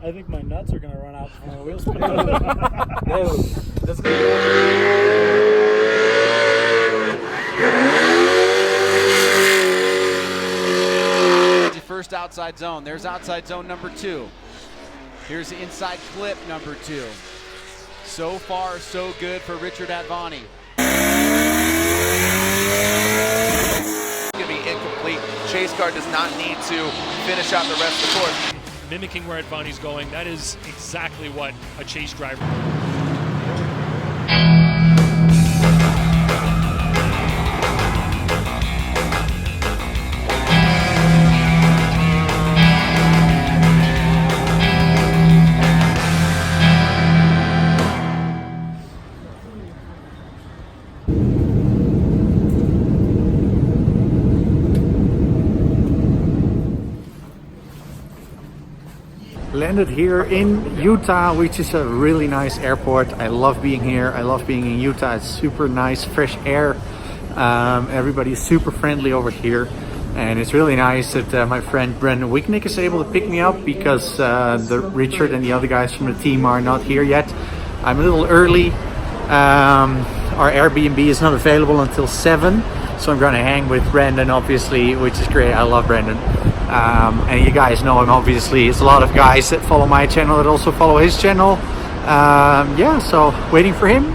I think my nuts are gonna run out before my wheels come out. No, that's good. First outside zone. There's outside zone number 2. Here's the inside clip number 2. So far, so good for Richard Advani. It's going to be incomplete. Chase car does not need to finish out the rest of the course. Mimicking where Advani's going, that is exactly what a chase driver. Landed here in Utah, which is a really nice airport. I love being here. I love being in Utah. It's super nice, fresh air. Everybody is super friendly over here. And it's really nice that my friend Brendan Wicknick is able to pick me up because Richard and the other guys from the team are not here yet. I'm a little early. Our Airbnb is not available until 7. So I'm going to hang with Brendan, obviously, which is great. I love Brendan. And you guys know him, obviously. It's a lot of guys that follow my channel that also follow his channel. Yeah, so waiting for him.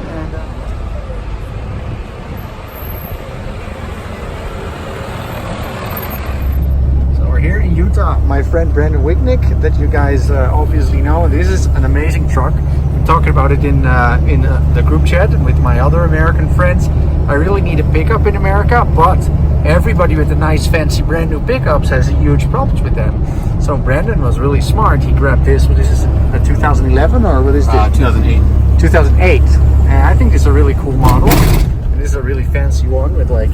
So we're here in Utah. My friend Brendan Wicknick, that you guys obviously know. This is an amazing truck. I'm talking about it in the group chat with my other American friends. I really need a pickup in America, but everybody with the nice fancy brand new pickups has huge problems with them. So Brandon was really smart. He grabbed this. What is this? A 2011 or what is this? 2008. 2008. And I think it's a really cool model. And this is a really fancy one with like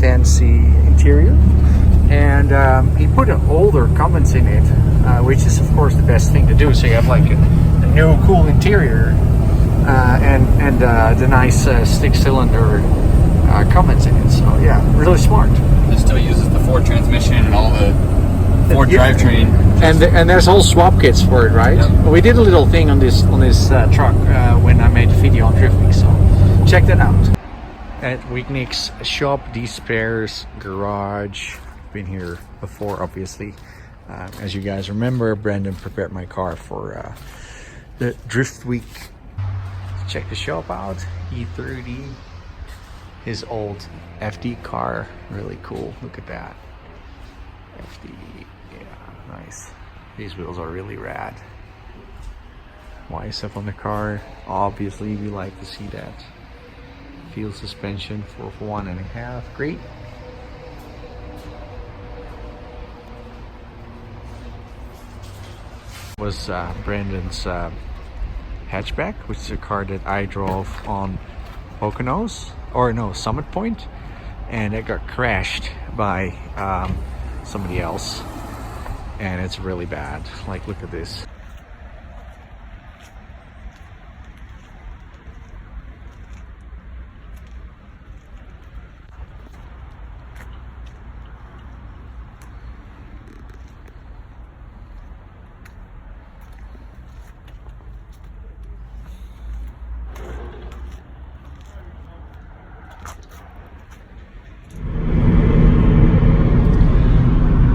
fancy interior. And he put an older Cummins in it, which is of course the best thing to do. So you have like a new cool interior and the nice six-cylinder Cummins in it. So yeah, really smart. It still uses the Ford transmission and all the Ford drivetrain. And there's all swap kits for it, right? Yep. We did a little thing on this truck when I made a video on drifting, so check that out. At Wicknick's shop, these spares garage. Been here before, obviously. As you guys remember, Brandon prepared my car for the Drift Week. Check the shop out. E30. His old FD car, really cool. Look at that. FD, yeah, nice. These wheels are really rad. Wisefab on the car. Obviously, we like to see that. Feal Suspension for 1.5. Great. Was Brandon's hatchback, which is a car that I drove on Poconos, or no, Summit Point, and it got crashed by somebody else, and it's really bad. Like, look at this.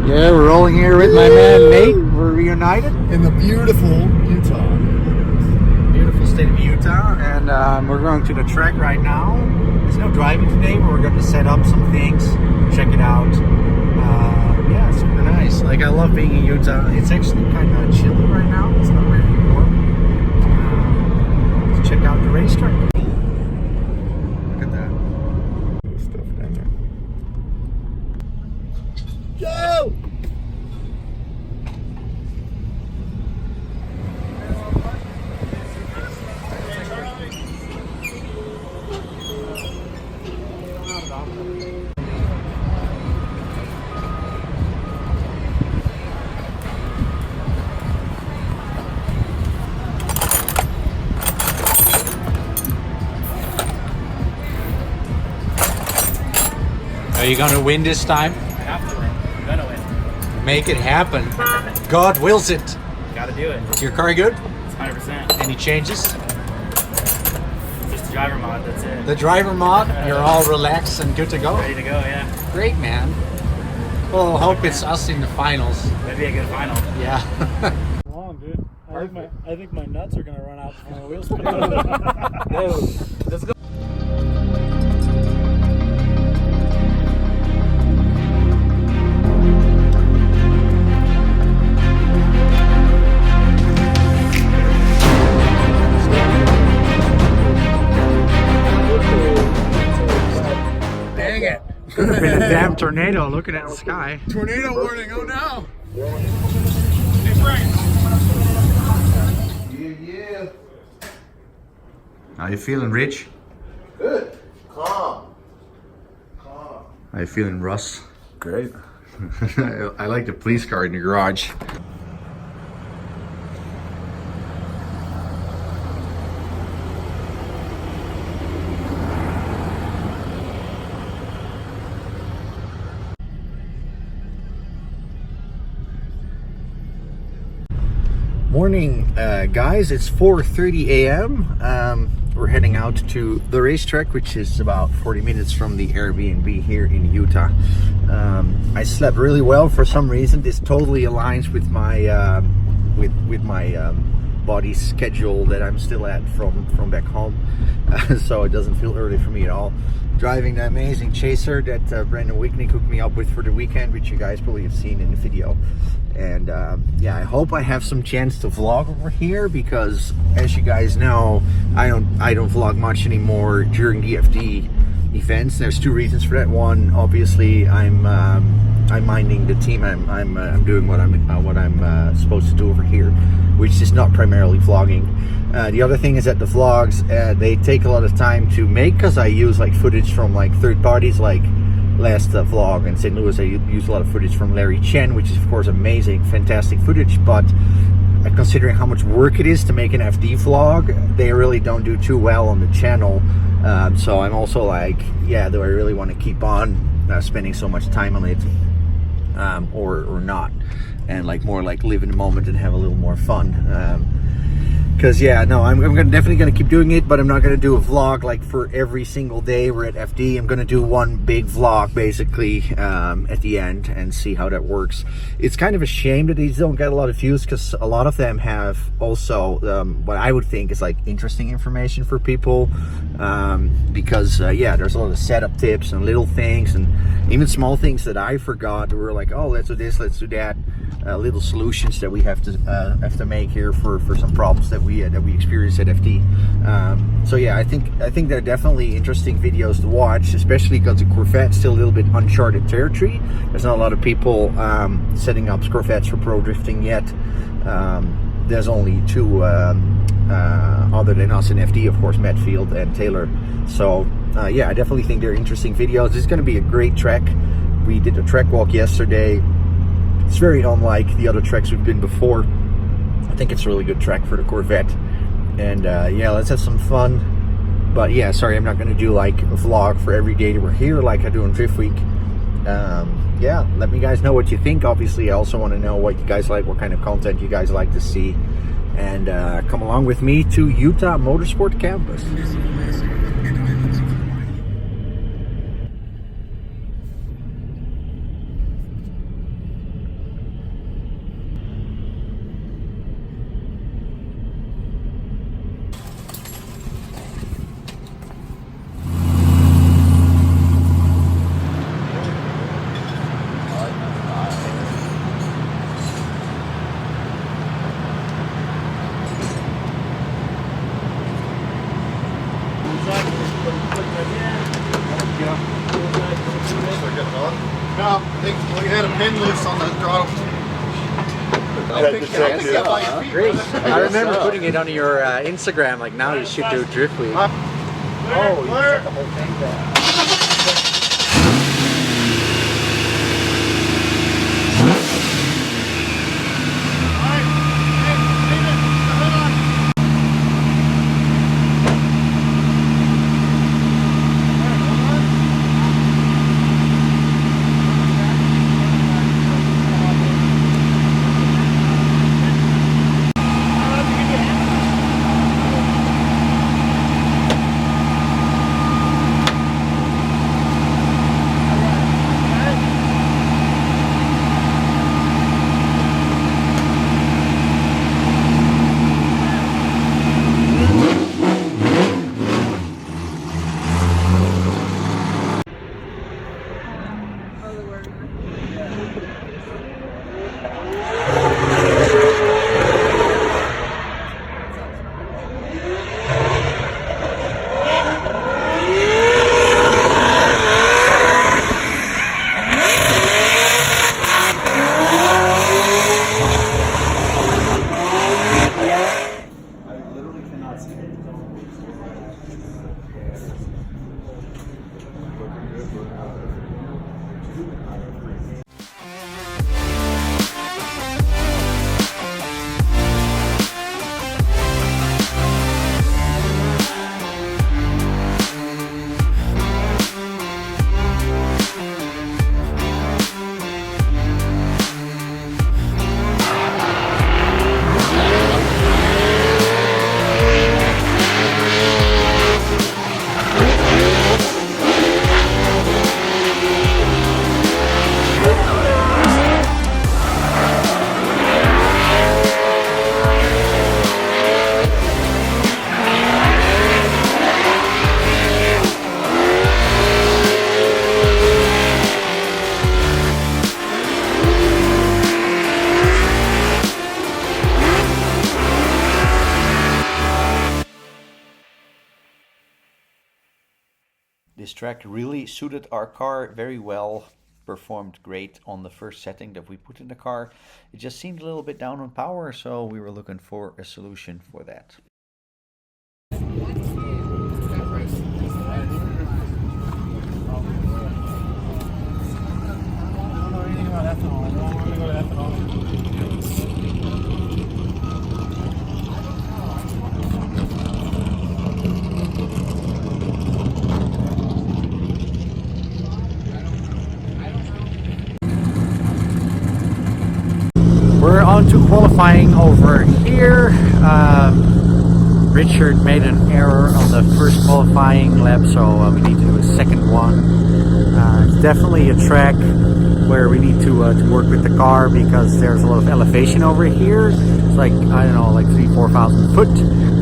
Yeah, we're rolling here with my man Nate. We're reunited in the beautiful Utah. Beautiful state of Utah, and we're going to the track right now. There's no driving today, but we're going to set up some things, check it out. Yeah, super nice. Like, I love being in Utah. It's actually kind of chilly right now. It's not really warm. Let's check out the racetrack. Look at that. There's stuff down there. Yo! Are you gonna win this time? I have to win. I'm gonna win. Make it happen. God wills it. Gotta do it. Is your car good? It's 100%. Any changes? Just the driver mod, that's it. The driver mod, you're all relaxed and good to go? Ready to go, yeah. Great, man. Well, I hope it's us in the finals. That'd be a good final. Yeah. Long, dude. I think my nuts are gonna run out before my wheels spin out. No, let's go. Dang it. Could have been a damn tornado looking at the sky. Tornado warning, oh no! Yeah. How you feeling, Rich? Good. Calm. Calm. How you feeling, Russ? Great. I like the police car in the garage. Morning, guys. It's 4:30 a.m. We're heading out to the racetrack, which is about 40 minutes from the Airbnb here in Utah. I slept really well for some reason. This totally aligns with my with my body schedule that I'm still at from back home, so it doesn't feel early for me at all. Driving the amazing Chaser that Brandon Wickney hooked me up with for the weekend, which you guys probably have seen in the video. And yeah, I hope I have some chance to vlog over here, because as you guys know, I don't vlog much anymore during the FD events. There's two reasons for that. One, obviously, I'm minding the team. I'm doing what I'm supposed to do over here, which is not primarily vlogging. The other thing is that the vlogs they take a lot of time to make, because I use like footage from like third parties. Like last vlog in St. Louis, I used a lot of footage from Larry Chen, which is of course amazing, fantastic footage, but considering how much work it is to make an FD vlog, they really don't do too well on the channel. So I'm also like, yeah, do I really want to keep on spending so much time on it, or not, and like more like live in the moment and have a little more fun. Because yeah, no, I'm definitely gonna keep doing it, but I'm not gonna do a vlog like for every single day we're at FD. I'm gonna do one big vlog basically at the end and see how that works. It's kind of a shame that these don't get a lot of views, because a lot of them have also what I would think is like interesting information for people, because yeah, there's a lot of setup tips and little things, and even small things that I forgot. We're like, oh, let's do this, let's do that. Little solutions that we have to make here for some problems that we experience at FD. So yeah, I think they're definitely interesting videos to watch, especially because the Corvette's still a little bit uncharted territory. There's not a lot of people setting up Corvettes for pro drifting yet. There's only two other than us in FD, of course, Matt Field and Taylor. So yeah, I definitely think they're interesting videos. This is going to be a great track. We did a track walk yesterday. It's very unlike the other tracks we've been before. I think it's a really good track for the Corvette. And yeah, let's have some fun. But yeah, sorry, I'm not going to do like a vlog for every day that we're here like I do in Drift Week. Yeah, let me guys know what you think. Obviously, I also want to know what you guys like, what kind of content you guys like to see. And come along with me to Utah Motorsports Campus. No, I think we had a pin loose on the throttle. Great. I remember putting it on your Instagram, like now you should do Drift Week. Oh, you set the whole thing down. This track really suited our car very well, performed great on the first setting that we put in the car. It just seemed a little bit down on power, so we were looking for a solution for that. We're on to qualifying over here. Richard made an error on the first qualifying lap, so we need to do a second one. It's definitely a track where we need to work with the car because there's a lot of elevation over here. It's like, I don't know, like 3,000–4,000 foot.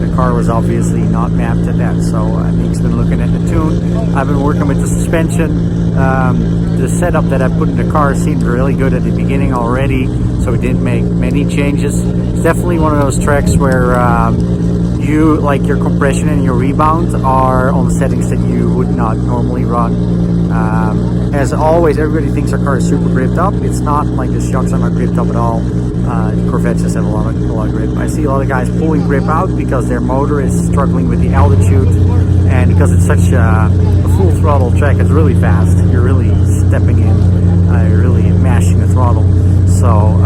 The car was obviously not mapped at that, so Nick's been looking at the tune. I've been working with the suspension. The setup that I put in the car seemed really good at the beginning already, so we didn't make many changes. It's definitely one of those tracks where you, like, your compression and your rebound are on settings that you would not normally run. As always, everybody thinks our car is super gripped up. It's not. Like, the shocks are not gripped up at all. Corvettes just have a lot of grip. I see a lot of guys pulling grip out because their motor is struggling with the altitude, and because it's such a full throttle track, it's really fast. You're really stepping in, you're really mashing the throttle. So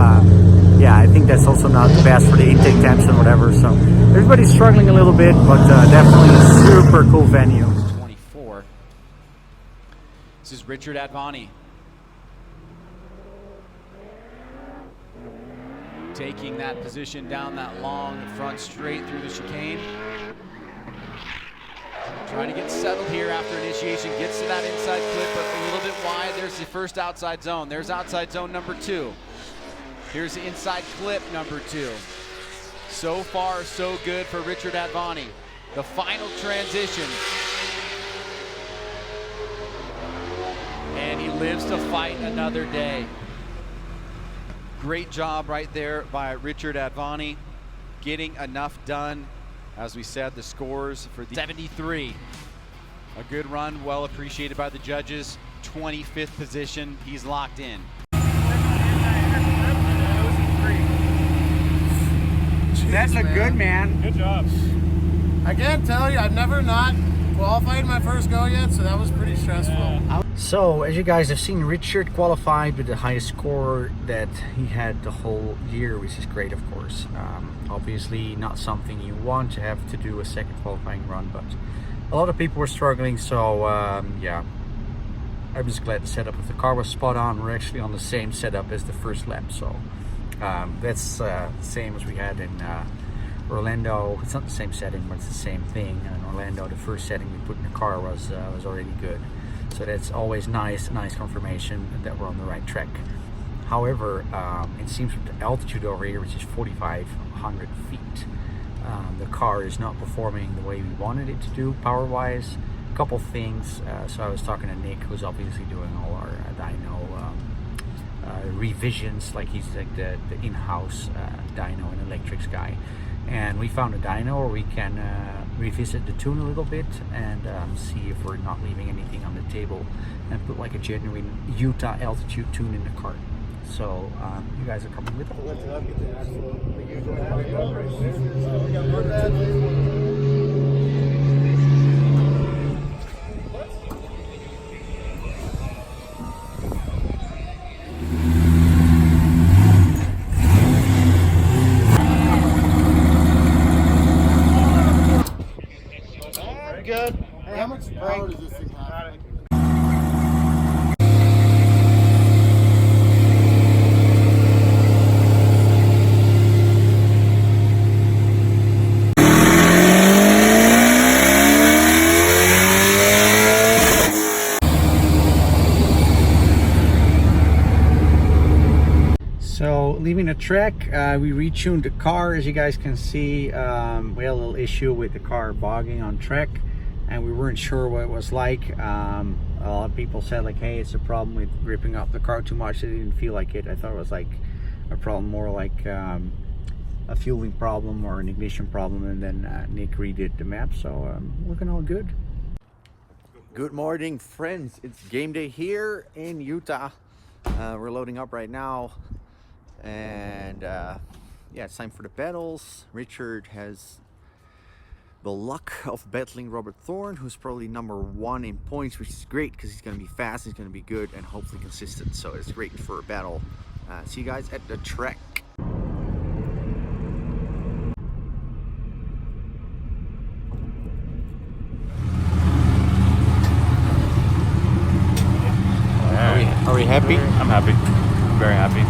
yeah, I think that's also not the best for the intake temps and whatever. So everybody's struggling a little bit, but definitely a super cool venue. 24. This is Richard Advani. Taking that position down that long front straight through the chicane. Trying to get settled here after initiation. Gets to that inside clip, but a little bit wide. There's the first outside zone. There's outside zone number 2. Here's the inside clip number 2. So far, so good for Richard Advani. The final transition. And he lives to fight another day. Great job right there by Richard Advani, getting enough done. As we said, the scores for the 73. A good run, well appreciated by the judges. 25th position, he's locked in. That's a good man. Good job. I can't tell you, I've never not qualified my first go yet, so that was pretty stressful. Yeah. So, as you guys have seen, Richard qualified with the highest score that he had the whole year, which is great, of course. Obviously not something you want to have to do a second qualifying run, but a lot of people were struggling, so yeah, I'm just glad the setup of the car was spot on. We're actually on the same setup as the first lap, so that's the same as we had in Orlando. It's not the same setting, but it's the same thing. And in Orlando, the first setting we put in the car was already good. So that's always nice confirmation that we're on the right track. However, it seems with the altitude over here, which is 4,500 feet, the car is not performing the way we wanted it to do power-wise. A couple things. So I was talking to Nick, who's obviously doing all our dyno revisions, like he's like the in-house dyno and electrics guy. And we found a dyno where we can revisit the tune a little bit and see if we're not leaving anything on the table and put like a genuine Utah altitude tune in the car. So you guys are coming with Good. Hey, how much power does this thing have? So leaving the track, we retuned the car. As you guys can see, we had a little issue with the car bogging on track, and we weren't sure what it was like. A lot of people said like, hey, it's a problem with gripping up the car too much. It didn't feel like it. I thought it was like a problem more like a fueling problem or an ignition problem, and then Nick redid the map, so looking all good. Good morning, friends. It's game day here in Utah. We're loading up right now, and yeah, it's time for the battles. Richard has the luck of battling Robert Thorne, who's probably #1 in points, which is great because he's going to be fast, he's going to be good, and hopefully consistent. So it's great for a battle. See you guys at the track. Are we happy? I'm happy. Very happy.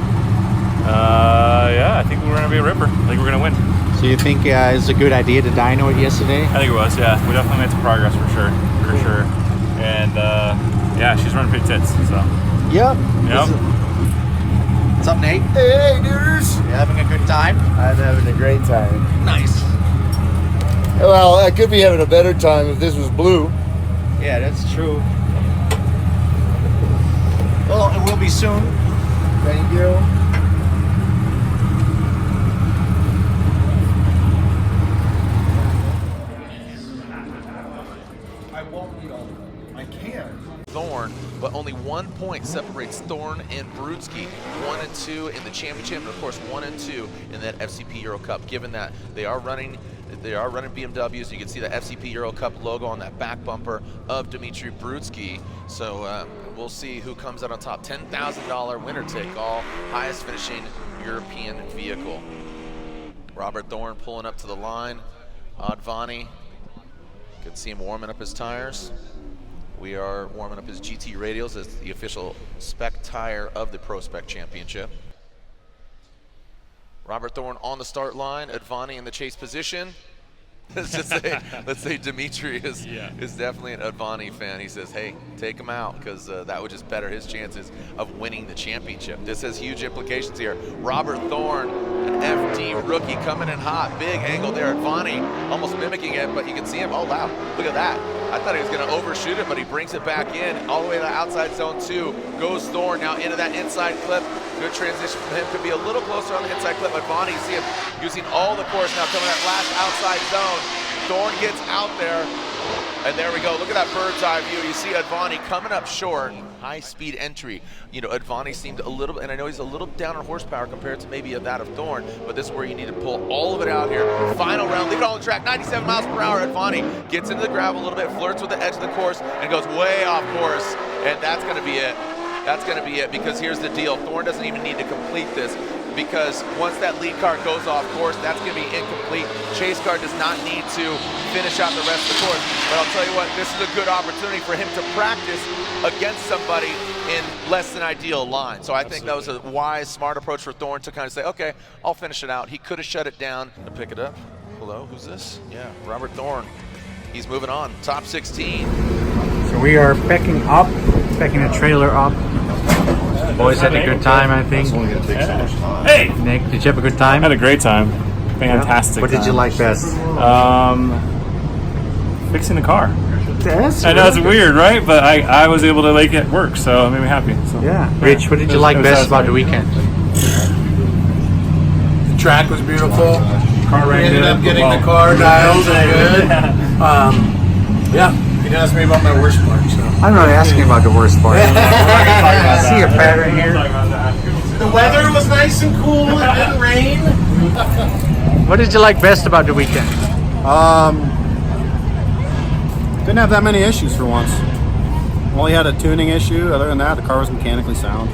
Yeah, I think we're going to be a ripper. I think we're going to win. So you think it's a good idea to dyno it yesterday? I think it was, yeah. We definitely made some progress for sure. For sure. And yeah, she's running pretty tits, so. Yep. What's up, Nate? Hey, dudes! You having a good time? I'm having a great time. Nice. Well, I could be having a better time if this was blue. Yeah, that's true. Well, it will be soon. Thank you. I won't be all. I can. Thorne, but only 1 point separates Thorne and Brudski. 1 and 2 in the championship, and of course 1 and 2 in that FCP Euro Cup. Given that they are running BMWs, you can see the FCP Euro Cup logo on that back bumper of Dmitry Brudski. So we'll see who comes out on top. $10,000 winner take all, highest finishing European vehicle. Robert Thorne pulling up to the line. Advani, you can see him warming up his tires. We are warming up his GT radials as the official spec tire of the Pro Spec Championship. Robert Thorne on the start line, Advani in the chase position. Let's say Dimitri is definitely an Advani fan. He says, hey, take him out, because that would just better his chances of winning the championship. This has huge implications here. Robert Thorne, an FD rookie, coming in hot. Big angle there. Advani almost mimicking it, but you can see him. Oh, wow, look at that. I thought he was going to overshoot it, but he brings it back in all the way to the outside zone 2. Goes Thorne now into that inside clip. Good transition for him. Could be a little closer on the inside clip. Advani, see him using all the course now, coming that last outside zone. Thorne gets out there, and there we go. Look at that bird's eye view. You see Advani coming up short. High speed entry. You know, Advani seemed a little, and I know he's a little down on horsepower compared to maybe that of Thorne, but this is where you need to pull all of it out here. Final round, leave it on the track, 97 miles per hour. Advani gets into the gravel a little bit, flirts with the edge of the course, and goes way off course, and that's going to be it. That's going to be it, because here's the deal. Thorne doesn't even need to complete this, because once that lead car goes off course, that's going to be incomplete. Chase car does not need to finish out the rest of the course. But I'll tell you what, this is a good opportunity for him to practice against somebody in less than ideal line. So I think that was a wise, smart approach for Thorne to kind of say, okay, I'll finish it out. He could have shut it down to pick it up. Hello, who's this? Yeah, Robert Thorne. He's moving on, top 16. So we are packing the trailer up. Boys had a good time, I think. Hey! Nick, did you have a good time? I had a great time. Fantastic. What did you like best? Fixing the car. That's I know it's weird, right? But I was able to make it work, so it made me happy. So. Yeah. Rich, what did you like best about the weekend? The track was beautiful. Car We ended up getting the car dialed and good. Yeah, you can ask me about my worst part. So. I'm not asking about the worst part. I see a pattern here. The weather was nice and cool. It didn't rain. What did you like best about the weekend? Didn't have that many issues for once. Only had a tuning issue. Other than that, the car was mechanically sound.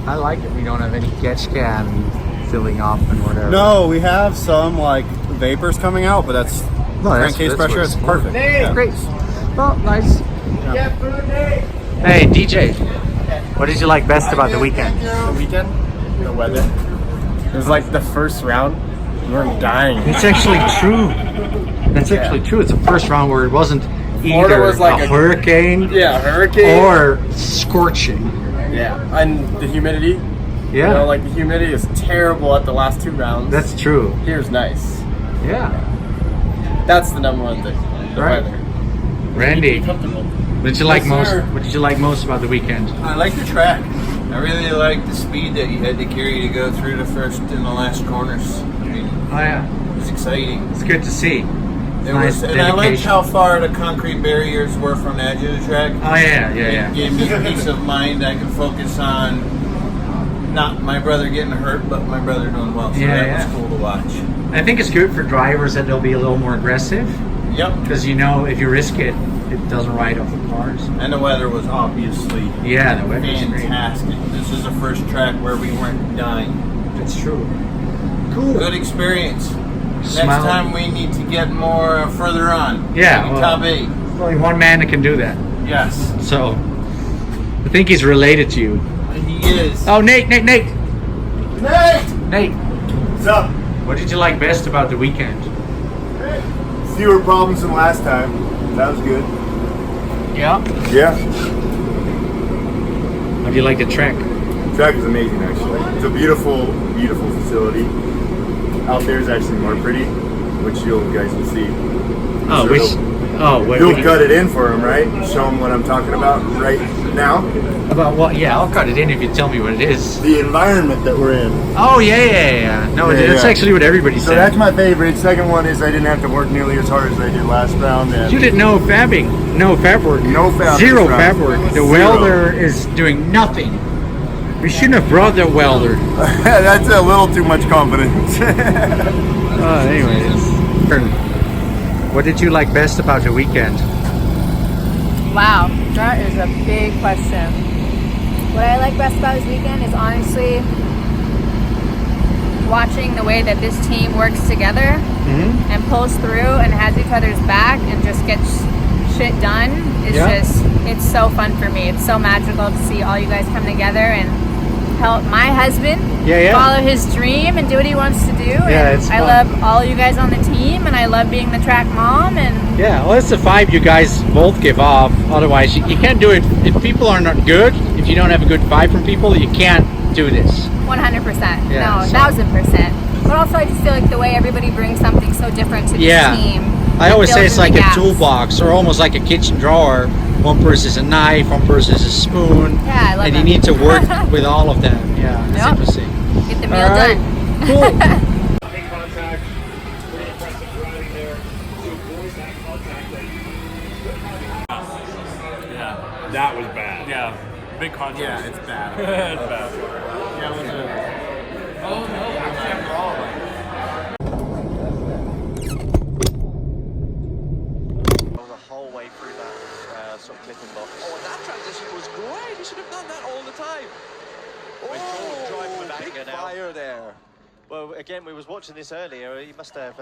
I like it. We don't have any catch can filling up and whatever. No, we have some like vapors coming out, but that's crankcase pressure. It's perfect. Yeah. Great. Well, nice. Yeah. Hey, DJ. What did you like best about the weekend? The weekend? The weather. It was like the first round. We weren't dying. It's actually true. That's actually true. It's the first round where it wasn't Florida either was like a hurricane, hurricane, or scorching. Yeah, and the humidity. Yeah, you know, like the humidity is terrible at the last 2 rounds. that's true. Here's nice. Yeah, That's the #1 thing. The Right. weather. Randy, what did you like most? What did you like most about the weekend? I like the track. I really like the speed that you had to carry to go through the first and the last corners. I mean, Oh yeah, it was exciting. it's good to see. Nice And I liked dedication. how far the concrete barriers were from the edge of the track. Oh yeah. It gave me peace of mind. I could focus on not my brother getting hurt, but my brother doing well. So that was cool to watch. I think it's good for drivers that they'll be a little more aggressive. Yep. Because you know, if you risk it, it doesn't ride off the cars. And the weather was obviously the weather was fantastic. This is the first track where we weren't dying. That's true. Cool. Good experience. Next Smile. time we need to get more further on. Yeah, Maybe well, top 8. There's only one man that can do that. Yes. So, I think he's related to you. He is. Oh, Nate! Nate! What's up? What did you like best about the weekend? Fewer problems than last time. That was good. Yeah. Yeah. How do you like the track? The track is amazing, actually. It's a beautiful, beautiful facility. Out there is actually more pretty, which you guys will see. Oh, You'll cut it in for him, right? Show him what I'm talking about right now. About what? Yeah, I'll cut it in if you tell me what it is. The environment that we're in. Oh, yeah. No, that's actually what everybody said. So that's my favorite. Second one is I didn't have to work nearly as hard as I did last round. And You did no fabbing, no fab work. No fab. Zero this round. fab work. The Zero. welder is doing nothing. We shouldn't have brought the welder. That's a little too much confidence. Anyways. What did you like best about the weekend? Wow, that is a big question. What I like best about this weekend is honestly watching the way that this team works together and pulls through and has each other's back and just gets shit done. It's so fun for me. It's so magical to see all you guys come together and help my husband follow his dream and do what he wants to do. And it's I fun. love all you guys on the team, and I love being the track mom. And Yeah, well, it's the vibe you guys both give off. Otherwise, you can't do it. If people are not good, if you don't have a good vibe from people, you can't do this. 100%. Yeah, No, so- 1000%. But also, I just feel like the way everybody brings something so different to the team. I always say fills it's in like the a gaps. toolbox or almost like a kitchen drawer. One person is a knife, one person is a spoon. Yeah, I love and that. you need to work with all of them. Yeah, it's Yep. interesting. Get the meal All right. done. Cool. Big contact, pretty impressive driving there. To avoid that contact Yeah. that was bad. Yeah. Big contrast. Yeah, it's bad. It's bad. Yeah, it was a... Oh, no. Actually, after all, The whole way through that sort of clipping box. Oh, and that transition was great. He should have done that all the time. Oh, big fire there. Well, again, we was watching this earlier. He must have